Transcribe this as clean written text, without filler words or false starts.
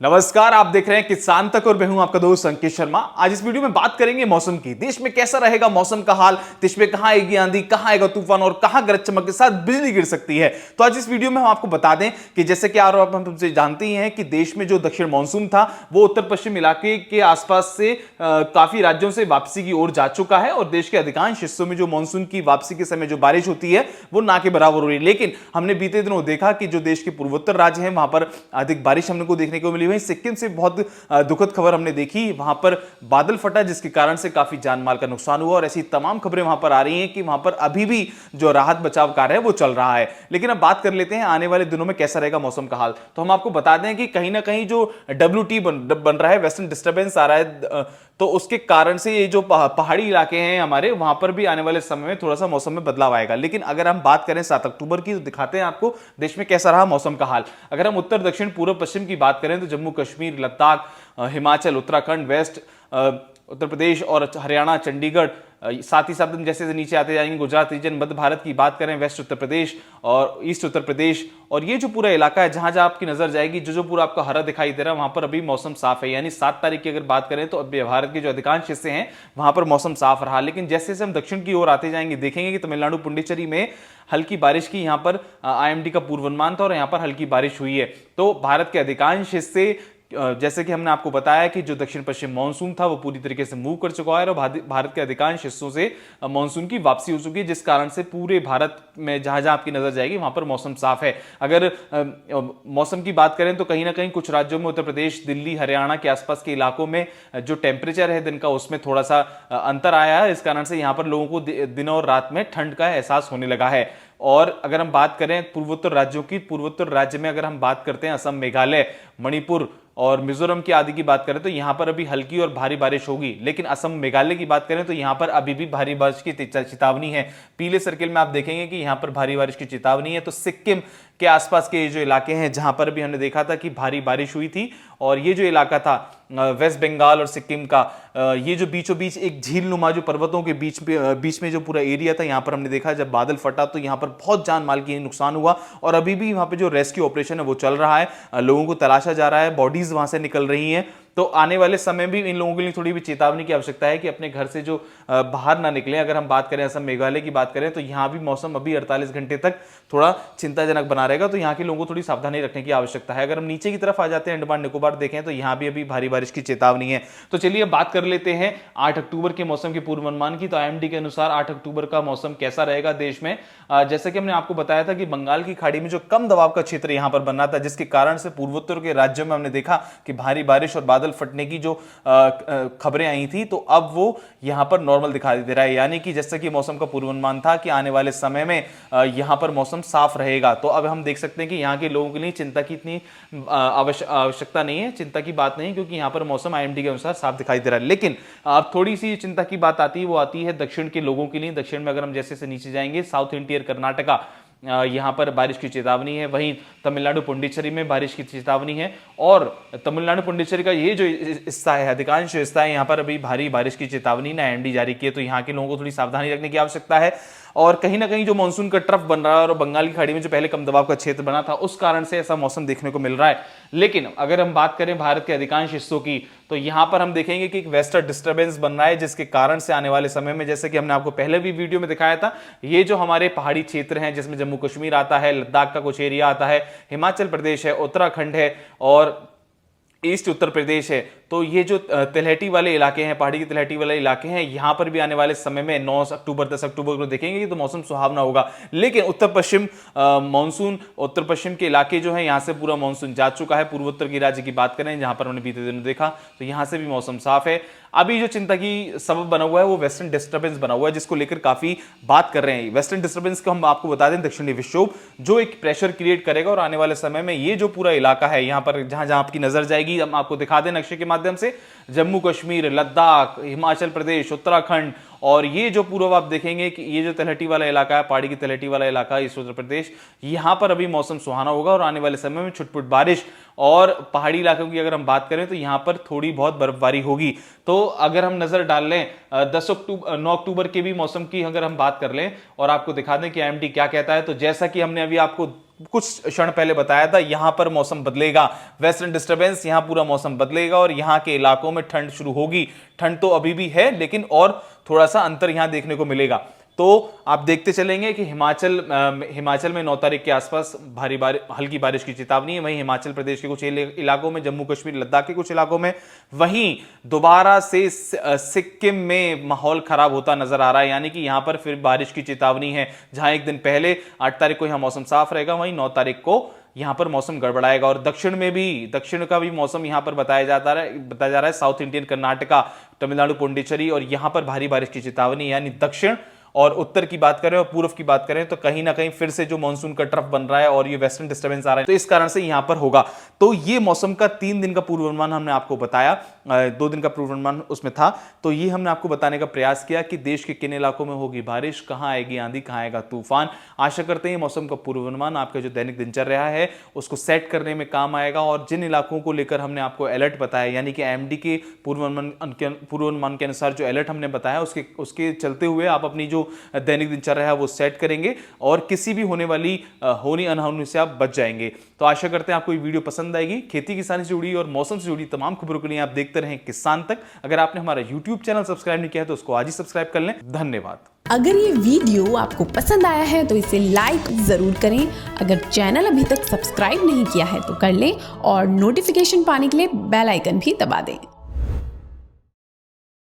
नमस्कार, आप देख रहे हैं किसान तक और मैं हूं आपका दोस्त अंकित शर्मा। आज इस वीडियो में बात करेंगे मौसम की। देश में कैसा रहेगा मौसम का हाल, देश में कहां आएगी आंधी, कहां आएगा तूफान और कहां गरज चमक के साथ बिजली गिर सकती है। तो आज इस वीडियो में हम आपको बता दें कि जैसे कि आप हमसे जानते ही हैं कि देश में जो दक्षिण मानसून था वो उत्तर पश्चिम इलाके के आसपास से काफी राज्यों से वापसी की ओर जा चुका है और देश के अधिकांश हिस्सों में जो मानसून की वापसी के समय जो बारिश होती है वो ना के बराबर हो रही है। लेकिन हमने बीते दिनों देखा कि जो देश के पूर्वोत्तर राज्य हैं वहां पर अधिक बारिश हमने को देखने को मिली। वहीं सिक्किम से बहुत दुखद खबर हमने देखी, वहां पर बादल फटा जिसके कारण से काफी जान माल का नुकसान हुआ और ऐसी तमाम खबरें वहां पर आ रही हैं कि वहां पर अभी भी जो राहत बचाव कार्य है वो चल रहा है। लेकिन अब बात कर लेते हैं आने वाले दिनों में कैसा रहेगा मौसम का हाल। तो हम आपको बता दें कि कहीं ना कहीं जो WT बन रहा है, वेस्टर्न डिस्टर्बेंस आ रहा है, तो उसके कारण से ये जो पहाड़ी इलाके हैं हमारे, वहां पर भी आने वाले समय में थोड़ा सा मौसम में बदलाव आएगा। लेकिन अगर हम बात करें 7 अक्टूबर की, तो दिखाते हैं आपको देश में कैसा रहा मौसम का हाल। अगर हम उत्तर दक्षिण पूर्व पश्चिम की बात करें तो जम्मू कश्मीर, लद्दाख, हिमाचल, उत्तराखंड, वेस्ट उत्तर प्रदेश और हरियाणा, चंडीगढ़, साथ ही साथ जैसे नीचे आते जाएंगे गुजरात रीजन, मध्य भारत की बात करें, वेस्ट उत्तर प्रदेश और ईस्ट उत्तर प्रदेश, और ये जो पूरा इलाका है जहां जहां आपकी नजर जाएगी, जो पूरा आपका हरा दिखाई दे रहा है, वहां पर अभी मौसम साफ है। यानी 7 तारीख की अगर बात करें तो अभी भारत के जो अधिकांश हिस्से हैं वहां पर मौसम साफ रहा। लेकिन जैसे जैसे हम दक्षिण की ओर आते जाएंगे देखेंगे कि तमिलनाडु पुडुचेरी में हल्की बारिश की यहाँ पर IMD का पूर्वानुमान था और यहाँ पर हल्की बारिश हुई है। तो भारत के अधिकांश हिस्से, जैसे कि हमने आपको बताया कि जो दक्षिण पश्चिम मानसून था वो पूरी तरीके से मूव कर चुका है और भारत के अधिकांश हिस्सों से मानसून की वापसी हो चुकी है, जिस कारण से पूरे भारत में जहां जहां आपकी नजर जाएगी वहां पर मौसम साफ है। अगर मौसम की बात करें तो कहीं ना कहीं कुछ राज्यों में, उत्तर प्रदेश, दिल्ली, हरियाणा के आसपास के इलाकों में जो टेम्परेचर है दिन का उसमें थोड़ा सा अंतर आया है। इस कारण से यहाँ पर लोगों को दिन और रात में ठंड का एहसास होने लगा है। और अगर हम बात करें पूर्वोत्तर राज्यों की, पूर्वोत्तर राज्य में अगर हम बात करते हैं असम, मेघालय, मणिपुर और मिजोरम की आदि की बात करें तो यहां पर अभी हल्की और भारी बारिश होगी। लेकिन असम, मेघालय की बात करें तो यहां पर अभी भी भारी बारिश की चेतावनी है। पीले सर्किल में आप देखेंगे कि यहां पर भारी बारिश की चेतावनी है। तो सिक्किम के आसपास के जो इलाके हैं जहां पर भी हमने देखा था कि भारी बारिश हुई थी, और ये जो इलाका था वेस्ट बंगाल और सिक्किम का, ये जो बीचों बीच एक झील नुमा जो पर्वतों के बीच में जो पूरा एरिया था, यहां पर हमने देखा जब बादल फटा तो यहां पर बहुत जान माल की नुकसान हुआ। और अभी भी वहां पे जो रेस्क्यू ऑपरेशन है वो चल रहा है, लोगों को तलाशा जा रहा है, बॉडीज वहां से निकल रही हैं। तो आने वाले समय भी इन लोगों के लिए थोड़ी भी चेतावनी की आवश्यकता है कि अपने घर से जो बाहर ना निकलें। अगर हम बात करें असम, मेघालय की बात करें तो यहाँ भी मौसम अभी 48 घंटे तक थोड़ा चिंताजनक बना रहेगा, तो यहाँ के लोगों को थोड़ी सावधानी रखने की आवश्यकता है। अगर हम नीचे की तरफ आ जाते हैं, अंडमान निकोबार देखें तो यहाँ भी अभी भारी बारिश की चेतावनी है। तो चलिए अब बात कर लेते हैं 8 अक्टूबर के मौसम के पूर्वानुमान की। तो IMD के अनुसार 8 अक्टूबर का मौसम कैसा रहेगा देश में, जैसे कि हमने आपको बताया था कि बंगाल की खाड़ी में जो कम दबाव का क्षेत्र यहां पर बना था, जिसके कारण से पूर्वोत्तर के राज्यों में हमने देखा कि भारी बारिश और बादल फटने की जो खबरें आई थी, तो अब वो यहां पर नॉर्मल दिखाई दे रहा है। यानी कि जैसे कि मौसम का पूर्वानुमान था कि आने वाले समय में यहां पर मौसम साफ रहेगा। तो अब हम देख सकते हैं कि यहां के लोगों के लिए चिंता की इतनी आवश्यकता नहीं है, चिंता की बात नहीं, क्योंकि यहां पर मौसम IMD के अनुसार साफ दिखाई दे रहा है। लेकिन अब थोड़ी सी चिंता की बात आती है, वो आती है दक्षिण के लोगों के लिए। दक्षिण में अगर हम जैसे से नीचे जाएंगे, साउथ इंटीरियर कर्नाटका, यहां पर बारिश की चेतावनी है। वहीं तमिलनाडु पुडुचेरी में बारिश की चेतावनी है। और तमिलनाडु पुडुचेरी का ये जो हिस्सा है, अधिकांश हिस्सा है, यहां पर अभी भारी बारिश की चेतावनी ने IMD जारी की है। तो यहां के लोगों को थोड़ी सावधानी रखने की आवश्यकता है। और कहीं ना कहीं जो मानसून का ट्रफ बन रहा है और बंगाल की खाड़ी में जो पहले कम दबाव का क्षेत्र बना था, उस कारण से ऐसा मौसम देखने को मिल रहा है। लेकिन अगर हम बात करें भारत के अधिकांश हिस्सों की, तो यहां पर हम देखेंगे कि एक वेस्टर्न डिस्टर्बेंस बन रहा है, जिसके कारण से आने वाले समय में, जैसे कि हमने आपको पहले भी वीडियो में दिखाया था, ये जो हमारे पहाड़ी क्षेत्र हैं जिसमें जम्मू कश्मीर आता है, लद्दाख का कुछ एरिया आता है, हिमाचल प्रदेश है, उत्तराखंड है और ईस्ट उत्तर प्रदेश है, तो ये जो तलहटी वाले इलाके हैं, पहाड़ी की तलहटी वाले इलाके हैं, यहां पर भी आने वाले समय में 9 अक्टूबर 10 अक्टूबर को देखेंगे तो मौसम सुहावना होगा। लेकिन उत्तर पश्चिम मानसून, उत्तर पश्चिम के इलाके जो है, यहां से पूरा मानसून जा चुका है। पूर्वोत्तर की राज्य की बात करें जहां पर हमने बीते दिनों देखा, तो यहां से भी मौसम साफ है। अभी जो चिंता की सबब बना हुआ है वो वेस्टर्न डिस्टर्बेंस बना हुआ है, जिसको लेकर काफी बात कर रहे हैं। वेस्टर्न डिस्टर्बेंस को हम आपको बता दें दक्षिणी विक्षोभ, जो एक प्रेशर क्रिएट करेगा और आने वाले समय में ये जो पूरा इलाका है, यहां पर जहां जहां आपकी नजर जाएगी, हम आपको दिखा दें नक्शे के माध्यम से, जम्मू कश्मीर, लद्दाख, हिमाचल प्रदेश, उत्तराखंड और ये जो पूर्व आप देखेंगे कि ये जो तलहटी वाला इलाका है, पहाड़ी की तलहटी वाला इलाका है, इस उत्तर प्रदेश, यहां पर अभी मौसम सुहाना होगा और आने वाले समय में छुटपुट बारिश। और पहाड़ी इलाकों की अगर हम बात करें तो यहां पर थोड़ी बहुत बर्फबारी होगी। तो अगर हम नजर डाल लें 9 अक्टूबर के भी मौसम की अगर हम बात कर लें और आपको दिखा दें कि आईएमडी क्या कहता है, तो जैसा कि हमने अभी आपको कुछ क्षण पहले बताया था, यहां पर मौसम बदलेगा, वेस्टर्न डिस्टर्बेंस, यहां पूरा मौसम बदलेगा और यहां के इलाकों में ठंड शुरू होगी। ठंड तो अभी भी है लेकिन और थोड़ा सा अंतर यहां देखने को मिलेगा। तो आप देखते चलेंगे कि हिमाचल में 9 तारीख के आसपास हल्की बारिश की चेतावनी है। वहीं हिमाचल प्रदेश के कुछ इलाकों में, जम्मू कश्मीर लद्दाख के कुछ इलाकों में, वहीं दोबारा से सिक्किम में माहौल खराब होता नजर आ रहा है, यानी कि यहां पर फिर बारिश की चेतावनी है। जहां एक दिन पहले 8 तारीख को यहां मौसम साफ रहेगा, वहीं 9 तारीख को यहां पर मौसम गड़बड़ाएगा। और दक्षिण का भी मौसम यहां पर बताया जा रहा है, साउथ इंडियन, कर्नाटका, तमिलनाडु, पुडुचेरी, और यहां पर भारी बारिश की चेतावनी, यानी दक्षिण और उत्तर की बात करें और पूर्व की बात करें तो कहीं ना कहीं फिर से जो मानसून का ट्रफ बन रहा है और ये वेस्टर्न डिस्टर्बेंस आ रहा है, तो इस कारण से यहां पर होगा। तो ये मौसम का 3 दिन का पूर्वानुमान हमने आपको बताया, 2 दिन का पूर्वानुमान उसमें था। तो ये हमने आपको बताने का प्रयास किया कि देश के किन इलाकों में होगी बारिश, कहां आएगी आंधी, कहां आएगा तूफान। आशा करते हैं मौसम का पूर्वानुमान आपका जो दैनिक दिनचर्या है उसको सेट करने में काम आएगा। और जिन इलाकों को लेकर हमने आपको अलर्ट बताया, यानी कि एमडी के पूर्वानुमान के अनुसार जो अलर्ट हमने बताया, उसके चलते हुए आप अपनी जो दैनिक दिनचर्या है वो सेट करेंगे और किसी भी होने वाली होनी अनहोनी से आप बच जाएंगे। तो आशा करते हैं आपको ये वीडियो पसंद आएगी। खेती किसानी से जुड़ी और मौसम से जुड़ी तमाम खबरों के लिए आप देखते रहें किसान तक। अगर आपने हमारा YouTube चैनल सब्सक्राइब नहीं किया है तो उसको आज ही सब्सक्राइब कर लें। धन्यवाद। अगर ये वीडियो आपको पसंद आया है तो इसे लाइक जरूर करें। अगर चैनल अभी तक सब्सक्राइब नहीं किया है तो कर लें और नोटिफिकेशन पाने के लिए बेल आइकन भी दबा दें।